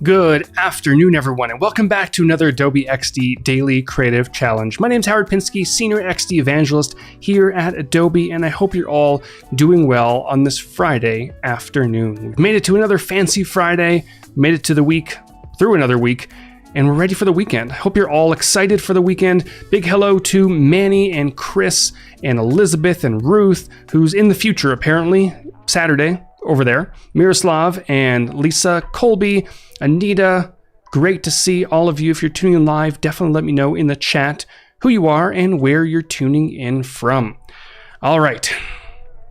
Good afternoon, everyone, and welcome back to another Adobe XD Daily Creative Challenge. My name's Howard Pinsky, Senior XD Evangelist here at Adobe, and I hope you're all doing well on this Friday afternoon. We've made it to another fancy Friday, made it to the week, through another week, and we're ready for the weekend. I hope you're all excited for the weekend. Big hello to Manny and Chris and Elizabeth and Ruth, who's in the future apparently, Saturday over there. Miroslav and Lisa, Colby, Anita, great to see all of you. If you're tuning in live, definitely let me know in the chat who you are and where you're tuning in from. All right,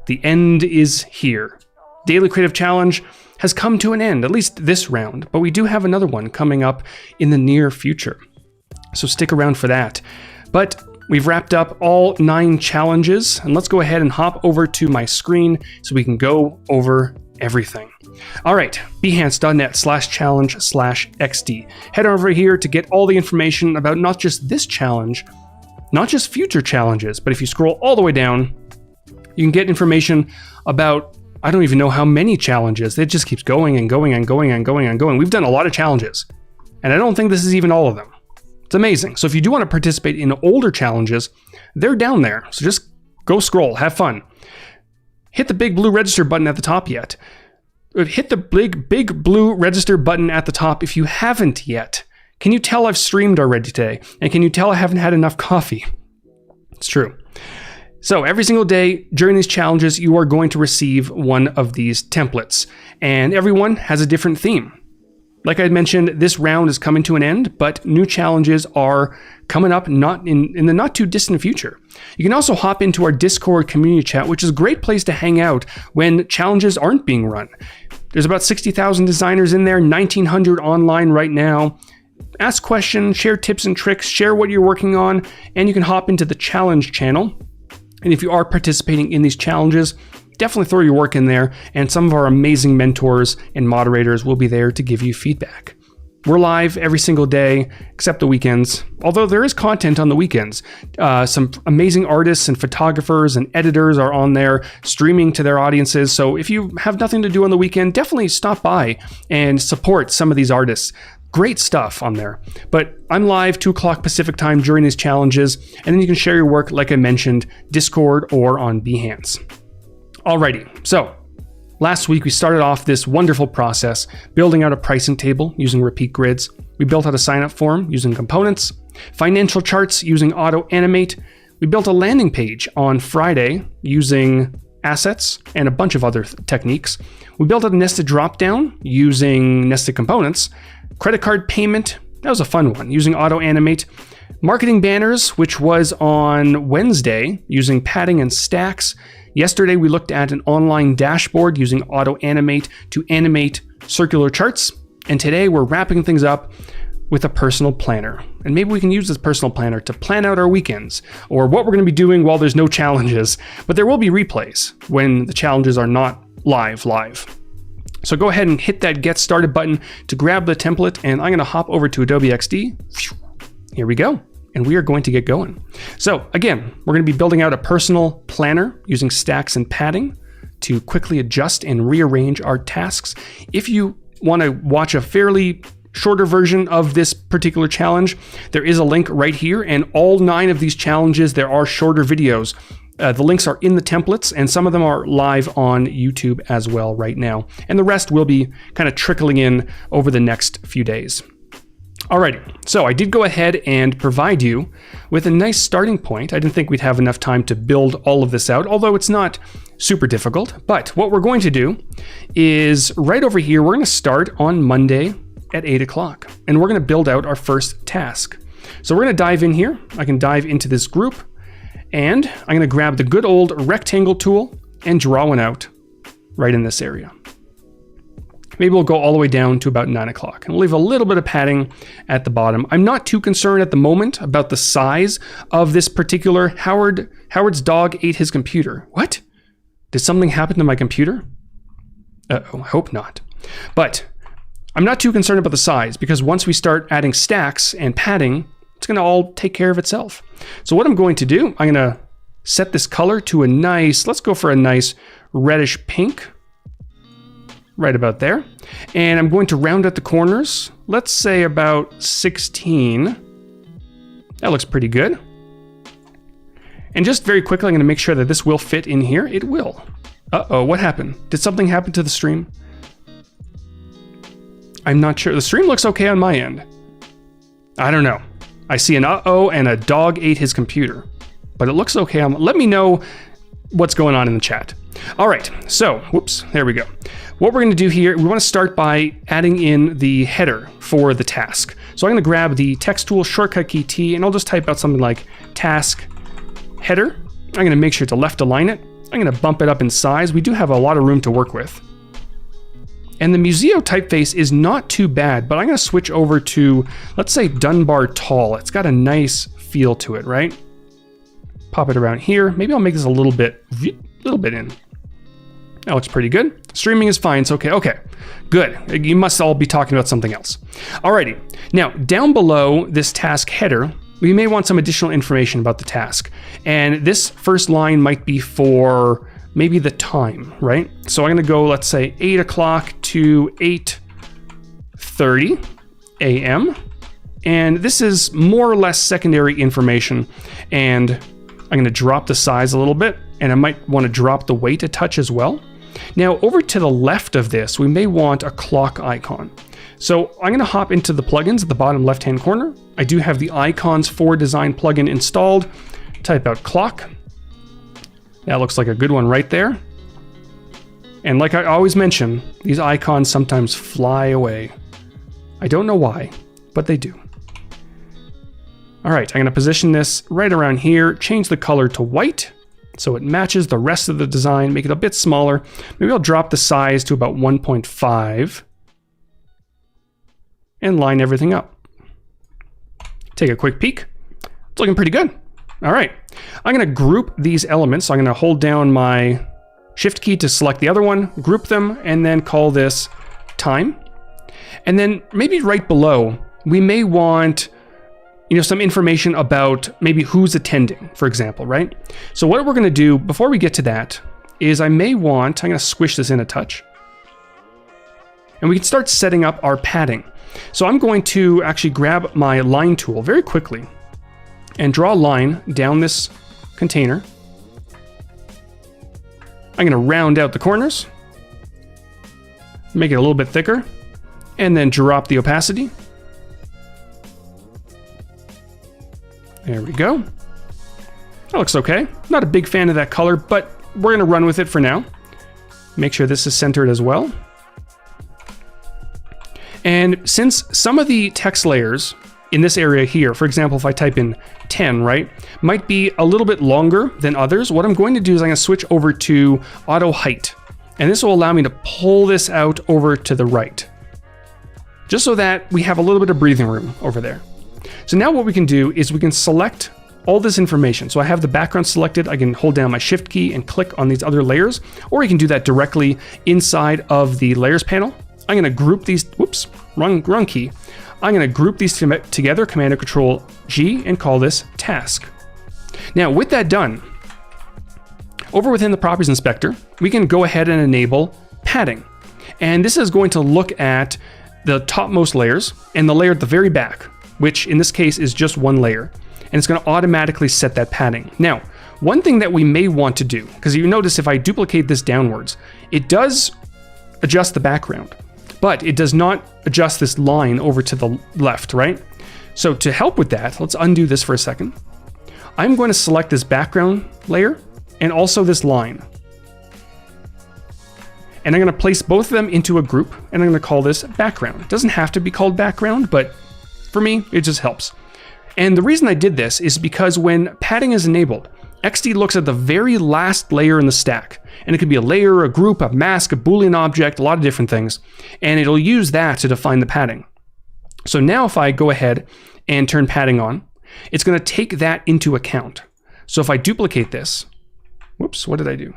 the end is here. Daily Creative Challenge has come to an end, at least this round, but we do have another one coming up in the near future. So stick around for that. But we've wrapped up all 9 challenges, and let's go ahead and hop over to my screen so we can go over everything. All right, behance.net/challenge/XD. Head over here to get all the information about not just this challenge, not just future challenges, but if you scroll all the way down, you can get information about, I don't even know how many challenges. It just keeps going and going and going and going and going. We've done a lot of challenges, and I don't think this is even all of them. It's amazing. So if you do want to participate in older challenges, they're down there. So just go scroll, have fun. Hit the big blue register button at the top yet. Hit the big blue register button at the top if you haven't yet. Can you tell I've streamed already today? And can you tell I haven't had enough coffee? It's true. So every single day during these challenges, you are going to receive one of these templates, and everyone has a different theme. Like I mentioned, this round is coming to an end, but new challenges are coming up not in the not too distant future. You can also hop into our Discord community chat, which is a great place to hang out when challenges aren't being run. There's about 60,000 designers in there, 1,900 online right now. Ask questions, share tips and tricks, share what you're working on, and you can hop into the challenge channel. And if you are participating in these challenges, definitely throw your work in there, and some of our amazing mentors and moderators will be there to give you feedback. We're live every single day, except the weekends, although there is content on the weekends. Some amazing artists and photographers and editors are on there streaming to their audiences, so if you have nothing to do on the weekend, definitely stop by and support some of these artists. Great stuff on there. But I'm live 2 o'clock Pacific time during these challenges, and then you can share your work, like I mentioned, Discord or on Behance. Alrighty, so last week we started off this wonderful process, building out a pricing table using repeat grids. We built out a sign-up form using components, financial charts using auto animate. We built a landing page on Friday using assets and a bunch of other techniques. We built out a nested dropdown using nested components. Credit card payment, that was a fun one, using auto animate. Marketing banners, which was on Wednesday using padding and stacks. Yesterday, we looked at an online dashboard using auto animate to animate circular charts. And today we're wrapping things up with a personal planner. And maybe we can use this personal planner to plan out our weekends or what we're going to be doing while there's no challenges. But there will be replays when the challenges are not live. So go ahead and hit that get started button to grab the template. And I'm going to hop over to Adobe XD. Here we go. And we are going to get going. So again, we're going to be building out a personal planner using stacks and padding to quickly adjust and rearrange our tasks. If you want to watch a fairly shorter version of this particular challenge, there is a link right here, and all 9 of these challenges, there are shorter videos. The links are in the templates, and some of them are live on YouTube as well right now. And the rest will be kind of trickling in over the next few days. Alrighty, so I did go ahead and provide you with a nice starting point. I didn't think we'd have enough time to build all of this out, although it's not super difficult. But what we're going to do is right over here, we're going to start on Monday at 8 o'clock, and we're going to build out our first task. So we're going to dive in here. I can dive into this group, and I'm going to grab the good old rectangle tool and draw one out right in this area. Maybe we'll go all the way down to about 9 o'clock, and we'll leave a little bit of padding at the bottom. I'm not too concerned at the moment about the size of this particular Howard's dog ate his computer. What? Did something happen to my computer? Uh-oh, I hope not. But I'm not too concerned about the size, because once we start adding stacks and padding, it's going to all take care of itself. So what I'm going to do, I'm going to set this color to a nice, let's go for a nice reddish pink. right about there. And I'm going to round out the corners. Let's say about 16. That looks pretty good. And just very quickly, I'm going to make sure that this will fit in here. It will. Uh-oh, what happened? Did something happen to the stream? I'm not sure. The stream looks okay on my end. I don't know. I see an uh-oh and a dog ate his computer. But it looks okay. Let me know what's going on in the chat. All right, so, whoops, there we go. What we're going to do here, we want to start by adding in the header for the task. So I'm going to grab the text tool, shortcut key T, and I'll just type out something like task header. I'm going to make sure to left align it. I'm going to bump it up in size. We do have a lot of room to work with. And the Museo typeface is not too bad, but I'm going to switch over to, let's say, Dunbar Tall. It's got a nice feel to it, right? Pop it around here. Maybe I'll make this a little bit in. That looks pretty good. Streaming is fine. It's okay. Okay, good. You must all be talking about something else. Alrighty. Now, down below this task header, we may want some additional information about the task. And this first line might be for maybe the time, right? So I'm going to go, let's say, 8 o'clock to 8:30 a.m. And this is more or less secondary information. And I'm going to drop the size a little bit. And I might want to drop the weight a touch as well. Now, over to the left of this, we may want a clock icon. So I'm going to hop into the plugins at the bottom left-hand corner. I do have the Icons for Design plugin installed. Type out clock. That looks like a good one right there. And like I always mention, these icons sometimes fly away. I don't know why, but they do. All right, I'm going to position this right around here, change the color to white so it matches the rest of the design, make it a bit smaller. Maybe I'll drop the size to about 1.5 and line everything up. Take a quick peek. It's looking pretty good. All right, I'm going to group these elements. So I'm going to hold down my Shift key to select the other one, group them, and then call this time. And then maybe right below, we may want some information about maybe who's attending, for example, right? So what we're going to do before we get to that is I'm going to squish this in a touch. And we can start setting up our padding. So I'm going to actually grab my line tool very quickly and draw a line down this container. I'm going to round out the corners, make it a little bit thicker, and then drop the opacity. There we go. That looks okay. Not a big fan of that color, but we're going to run with it for now. Make sure this is centered as well. And since some of the text layers in this area here, for example, if I type in 10, right, might be a little bit longer than others, what I'm going to do is I'm going to switch over to auto height. And this will allow me to pull this out over to the right, just so that we have a little bit of breathing room over there. So now what we can do is we can select all this information. So I have the background selected. I can hold down my Shift key and click on these other layers, or you can do that directly inside of the layers panel. I'm going to group these, whoops, wrong key. I'm going to group these together, Command and Control G, and call this task. Now with that done, over within the Properties Inspector, we can go ahead and enable padding. And this is going to look at the topmost layers and the layer at the very back, which in this case is just one layer. And it's going to automatically set that padding. Now, one thing that we may want to do, because you notice if I duplicate this downwards, it does adjust the background, but it does not adjust this line over to the left, right? So to help with that, let's undo this for a second. I'm going to select this background layer and also this line. And I'm going to place both of them into a group, and I'm going to call this background. It doesn't have to be called background, but for me, it just helps. And the reason I did this is because when padding is enabled, XD looks at the very last layer in the stack. And it could be a layer, a group, a mask, a Boolean object, a lot of different things. And it'll use that to define the padding. So now if I go ahead and turn padding on, it's going to take that into account. So if I duplicate this, whoops, what did I do?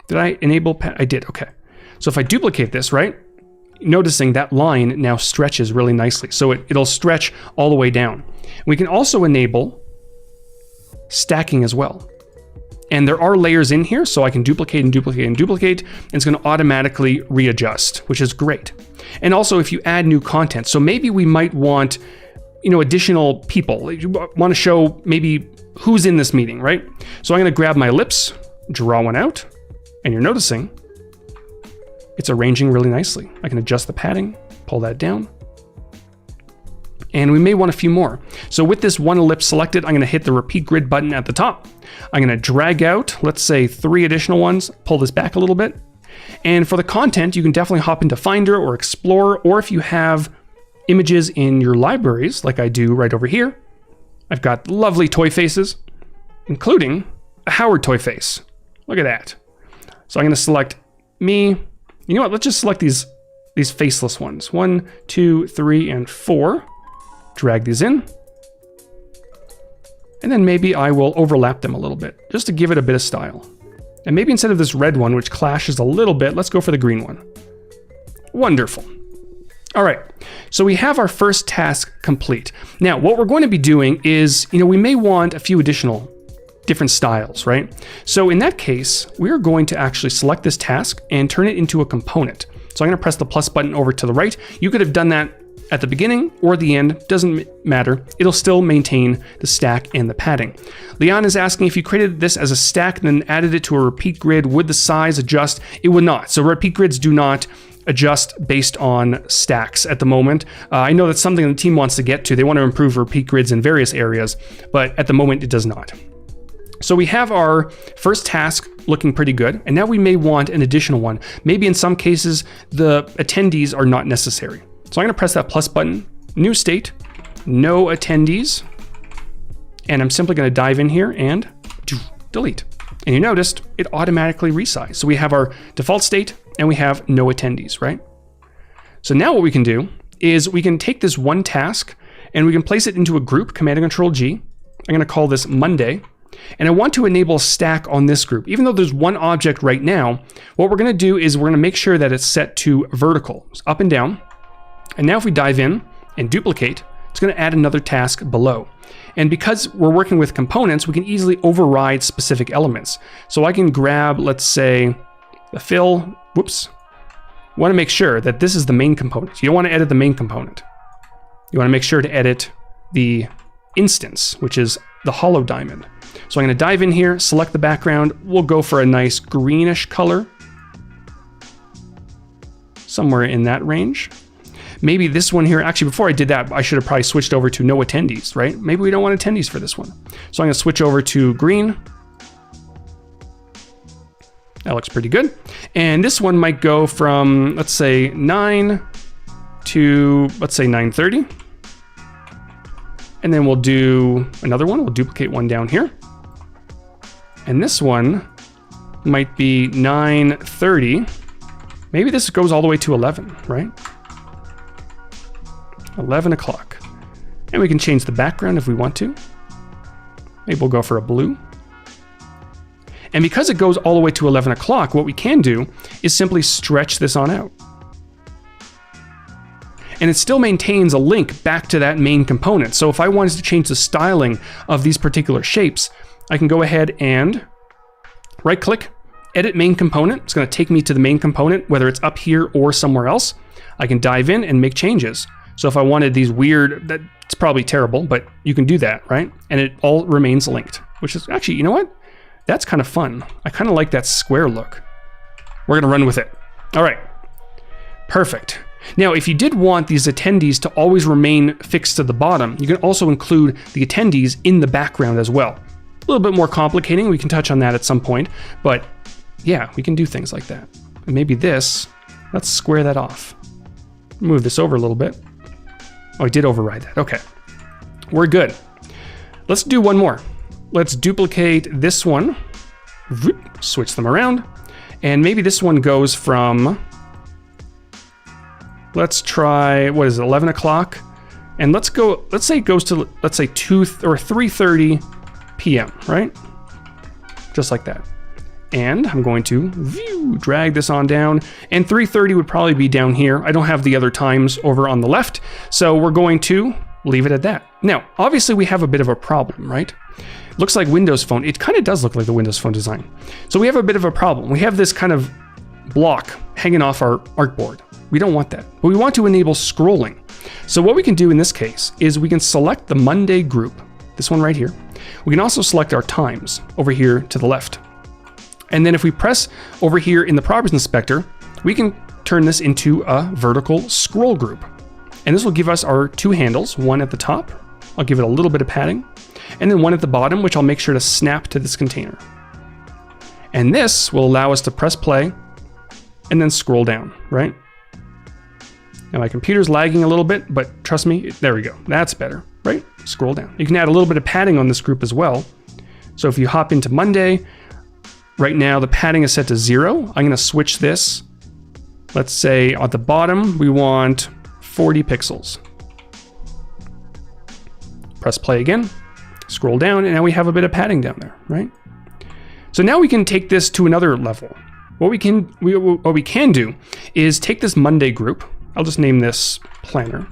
Did I enable I did, okay. So if I duplicate this, right? Noticing that line now stretches really nicely. So it'll stretch all the way down. We can also enable stacking as well. And there are layers in here, so I can duplicate and duplicate and duplicate, and it's going to automatically readjust, which is great. And also if you add new content, so maybe we might want, additional people. You want to show maybe who's in this meeting, right? So I'm going to grab my ellipse, draw one out, and you're noticing it's arranging really nicely. I can adjust the padding, pull that down. And we may want a few more. So with this one ellipse selected, I'm going to hit the repeat grid button at the top. I'm going to drag out, let's say 3 additional ones, pull this back a little bit. And for the content, you can definitely hop into Finder or Explore, or if you have images in your libraries, like I do right over here, I've got lovely toy faces, including a Howard toy face. Look at that. So I'm going to select me. You know what? Let's just select these faceless ones. 1, 2, 3, and 4. Drag these in. And then maybe I will overlap them a little bit, just to give it a bit of style. And maybe instead of this red one, which clashes a little bit, let's go for the green one. Wonderful. All right, so we have our first task complete. Now, what we're going to be doing is, we may want a few additional different styles, right? So in that case, we're going to actually select this task and turn it into a component. So I'm going to press the plus button over to the right. You could have done that at the beginning or the end, doesn't matter. It'll still maintain the stack and the padding. Leon is asking if you created this as a stack and then added it to a repeat grid, would the size adjust? It would not. So repeat grids do not adjust based on stacks at the moment. I know that's something the team wants to get to. They want to improve repeat grids in various areas, but at the moment it does not. So we have our first task looking pretty good, and now we may want an additional one. Maybe in some cases, the attendees are not necessary. So I'm going to press that plus button, new state, no attendees, and I'm simply going to dive in here and delete. And you noticed it automatically resized. So we have our default state and we have no attendees, right? So now what we can do is we can take this one task and we can place it into a group, Command and Control G. I'm going to call this Monday. And I want to enable a stack on this group. Even though there's one object right now, what we're going to do is we're going to make sure that it's set to vertical, up and down. And now if we dive in and duplicate, it's going to add another task below. And because we're working with components, we can easily override specific elements. So I can grab, let's say, the fill. Whoops. We want to make sure that this is the main component. You don't want to edit the main component. You want to make sure to edit the instance, which is the hollow diamond. So I'm going to dive in here, select the background. We'll go for a nice greenish color. Somewhere in that range. Maybe this one here, actually before I did that, I should have probably switched over to no attendees, right? Maybe we don't want attendees for this one. So I'm going to switch over to green. That looks pretty good. And this one might go from, let's say 9 to, let's say 9:30. And then we'll do another one. We'll duplicate one down here. And this one might be 9:30. Maybe this goes all the way to 11, right? 11 o'clock. And we can change the background if we want to. Maybe we'll go for a blue. And because it goes all the way to 11 o'clock, what we can do is simply stretch this on out. And it still maintains a link back to that main component. So if I wanted to change the styling of these particular shapes, I can go ahead and right-click, edit main component. It's going to take me to the main component, whether it's up here or somewhere else. I can dive in and make changes. So if I wanted these weird, that's probably terrible, but you can do that, right? And it all remains linked, which is actually, you know what? That's kind of fun. I kind of like that square look. We're going to run with it. All right. Perfect. Now, if you did want these attendees to always remain fixed to the bottom, you can also include the attendees in the background as well. A little bit more complicating. We can touch on that at some point, but yeah, we can do things like that. And maybe this, let's square that off. Move this over a little bit. Oh, I did override that. Okay, we're good. Let's do one more. Let's duplicate this one, switch them around, and maybe this one goes from, let's try, what is it, 11 o'clock? And let's say it goes to, let's say 2 or 3:30 p.m., right? Just like that. And I'm going to drag this on down, and 3:30 would probably be down here. I don't have the other times over on the left, so we're going to leave it at that. Now, obviously we have a bit of a problem, right? Looks like Windows Phone. It kind of does look like the Windows Phone design. So we have a bit of a problem. We have this kind of block hanging off our artboard. We don't want that, but we want to enable scrolling. So what we can do in this case is we can select the Monday group, this one right here. We can also select our times over here to the left. And then if we press over here in the Properties Inspector, we can turn this into a vertical scroll group. And this will give us our two handles, one at the top, I'll give it a little bit of padding, and then one at the bottom, which I'll make sure to snap to this container. And this will allow us to press play and then scroll down, right? Now my computer's lagging a little bit, but trust me, there we go. That's better, right? Scroll down. You can add a little bit of padding on this group as well. So if you hop into Monday, right now the padding is set to 0. I'm gonna switch this. Let's say at the bottom, we want 40 pixels. Press play again, scroll down, and now we have a bit of padding down there, right? So now we can take this to another level. What we can do is take this Monday group. I'll just name this planner.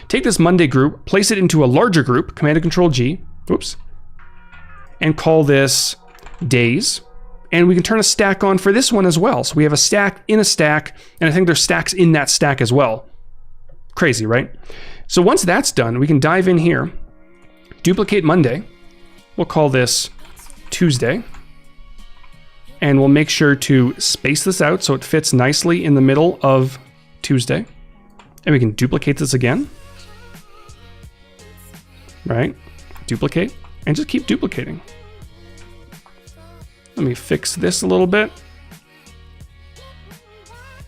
Take this Monday group, place it into a larger group, Command and Control G, oops, and call this days. And we can turn a stack on for this one as well. So we have a stack in a stack, and I think there's stacks in that stack as well. Crazy, right? So once that's done, we can dive in here, duplicate Monday. We'll call this Tuesday. And we'll make sure to space this out so it fits nicely in the middle of Tuesday. And we can duplicate this again. Right? Duplicate, and just keep duplicating. Let me fix this a little bit.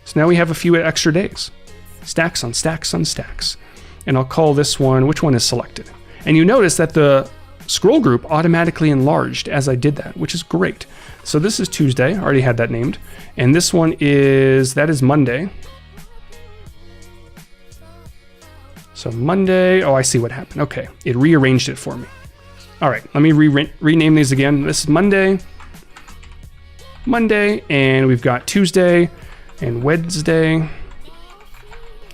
So now we have a few extra days. Stacks on stacks on stacks. And I'll call this one, which one is selected? And you notice that the scroll group automatically enlarged as I did that, which is great. So this is Tuesday, I already had that named. And this one is, that is Monday. So Monday, oh, I see what happened. Okay, it rearranged it for me. All right, let me rename these again. This is Monday, and we've got Tuesday and Wednesday,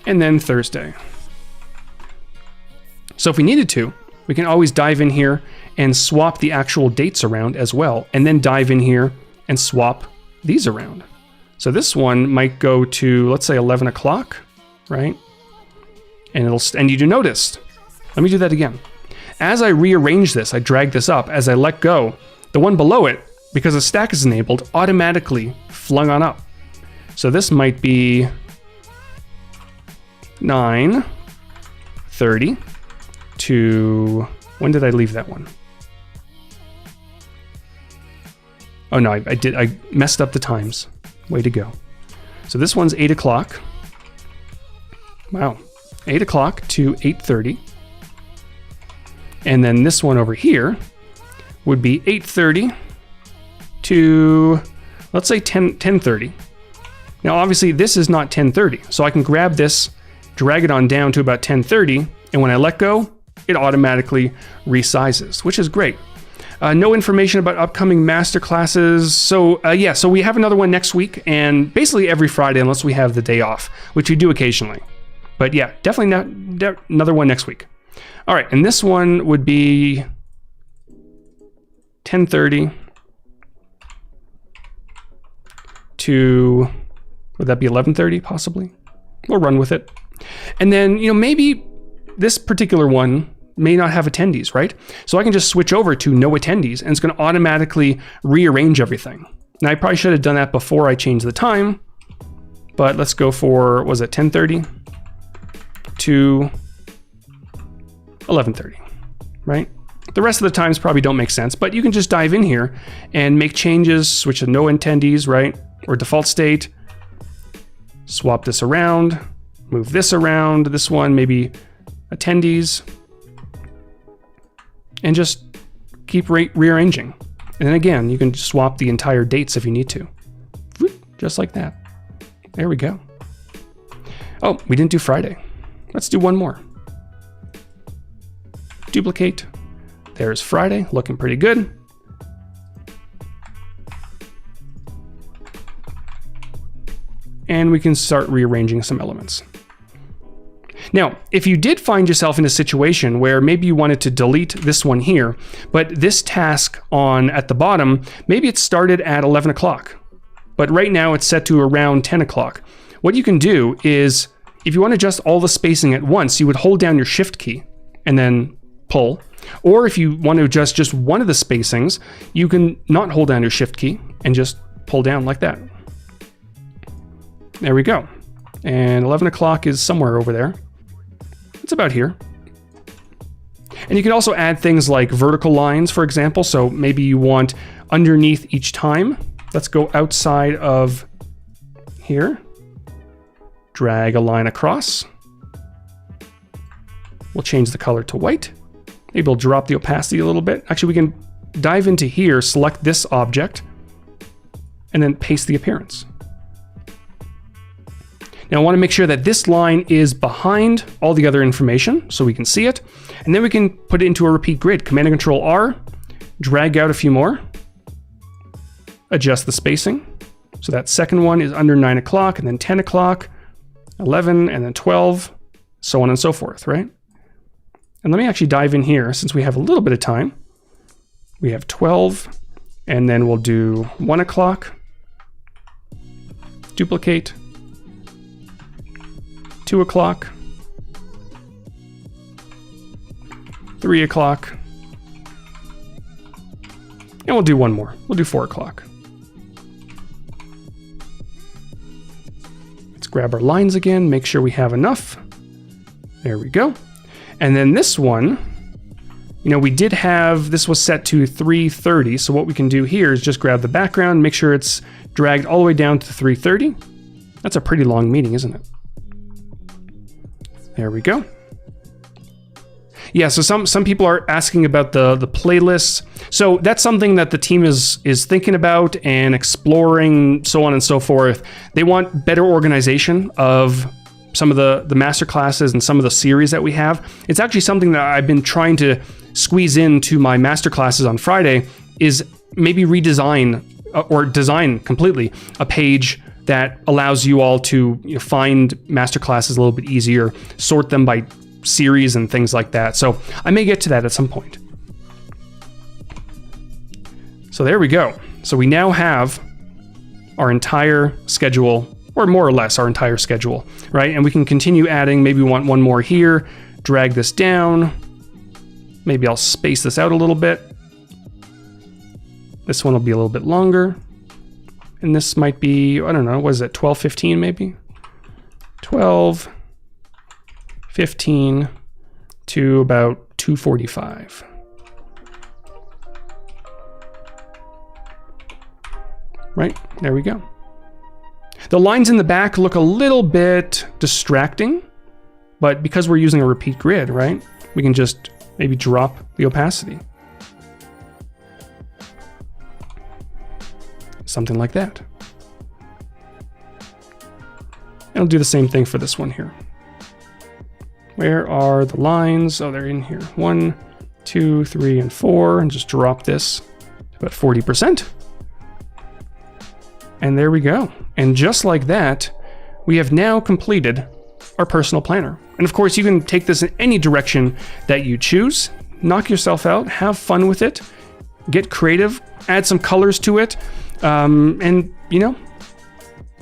and then Thursday. So if we needed to, we can always dive in here and swap the actual dates around as well, and then dive in here and swap these around. So this one might go to, let's say 11 o'clock, right? And you noticed, let me do that again. As I rearrange this, I drag this up, as I let go, the one below it, because the stack is enabled, automatically flung on up. So this might be 9:30 to, when did I leave that one? Oh no, I messed up the times. Way to go. So this one's 8 o'clock. Wow, 8 o'clock to 8:30. And then this one over here would be 8:30 to, let's say 10:30. Now obviously this is not 10:30, so I can grab this, drag it on down to about 10:30, and when I let go, it automatically resizes, which is great. No information about upcoming masterclasses. So yeah, so we have another one next week, and basically every Friday unless we have the day off, which we do occasionally. But yeah, definitely another one next week. All right, and this one would be 10:30 to, would that be 11:30 possibly? We'll run with it. And then, maybe this particular one may not have attendees, right? So I can just switch over to no attendees, and it's going to automatically rearrange everything. Now I probably should have done that before I changed the time, but let's go for, was it 10:30 to 11:30, right? The rest of the times probably don't make sense, but you can just dive in here and make changes, switch to no attendees, right? Or default state, swap this around, move this around, this one maybe attendees, and just keep rearranging. And then again, you can swap the entire dates if you need to. Just like that. There we go. Oh, we didn't do Friday. Let's do one more. Duplicate. There's Friday, looking pretty good. And we can start rearranging some elements. Now, if you did find yourself in a situation where maybe you wanted to delete this one here, but this task at the bottom, maybe it started at 11 o'clock, but right now it's set to around 10 o'clock. What you can do is, if you want to adjust all the spacing at once, you would hold down your Shift key and then pull. Or if you want to adjust just one of the spacings, you can not hold down your Shift key and just pull down like that. There we go. And 11 o'clock is somewhere over there. It's about here. And you can also add things like vertical lines, for example. So maybe you want underneath each time. Let's go outside of here. Drag a line across. We'll change the color to white. Maybe we'll drop the opacity a little bit. Actually, we can dive into here, select this object, and then paste the appearance. Now I want to make sure that this line is behind all the other information so we can see it. And then we can put it into a repeat grid. Command and Control R, drag out a few more, adjust the spacing. So that second one is under 9 o'clock, and then 10 o'clock, 11, and then 12, so on and so forth, right? And let me actually dive in here since we have a little bit of time. We have 12, and then we'll do 1 o'clock, duplicate, 2 o'clock, 3 o'clock, and we'll do one more. We'll do 4 o'clock. Let's grab our lines again, make sure we have enough. There we go. And then this one, we did have, this was set to 330. So what we can do here is just grab the background, make sure it's dragged all the way down to 330. That's a pretty long meeting, isn't it? There we go. Yeah, so some people are asking about the playlists. So that's something that the team is thinking about and exploring, so on and so forth. They want better organization of some of the master classes and some of the series that we have. It's actually something that I've been trying to squeeze into my master classes on Friday, is maybe redesign or design completely a page that allows you all to find master classes a little bit easier, sort them by series and things like that. So I may get to that at some point. So there we go. So we now have our entire schedule, or more or less our entire schedule, right? And we can continue adding. Maybe we want one more here, drag this down. Maybe I'll space this out a little bit. This one will be a little bit longer. And this might be, I don't know, what is it, 12:15 maybe? 12:15 to about 2:45. Right, there we go. The lines in the back look a little bit distracting, but because we're using a repeat grid, right, we can just maybe drop the opacity. Something like that. And I'll do the same thing for this one here. Where are the lines? Oh, they're in here. 1, 2, 3, and 4, and just drop this to about 40%. And there we go. And just like that, we have now completed our personal planner. And of course, you can take this in any direction that you choose. Knock yourself out, have fun with it, get creative, add some colors to it, and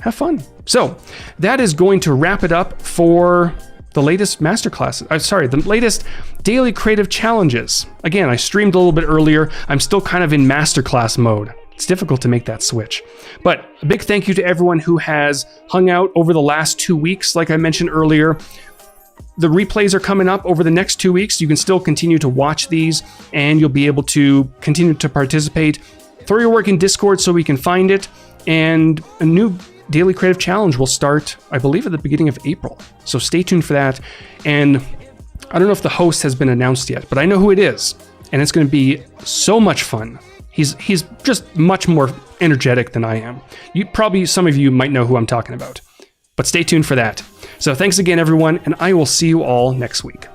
have fun. So that is going to wrap it up for the latest masterclass. The latest daily creative challenges. Again, I streamed a little bit earlier. I'm still kind of in masterclass mode. It's difficult to make that switch. But a big thank you to everyone who has hung out over the last 2 weeks. Like I mentioned earlier, the replays are coming up over the next 2 weeks. You can still continue to watch these, and you'll be able to continue to participate. Throw your work in Discord so we can find it. And a new daily creative challenge will start, I believe, at the beginning of April. So stay tuned for that. And I don't know if the host has been announced yet, but I know who it is. And it's going to be so much fun. He's just much more energetic than I am. Some of you might know who I'm talking about. But stay tuned for that. So thanks again, everyone, and I will see you all next week.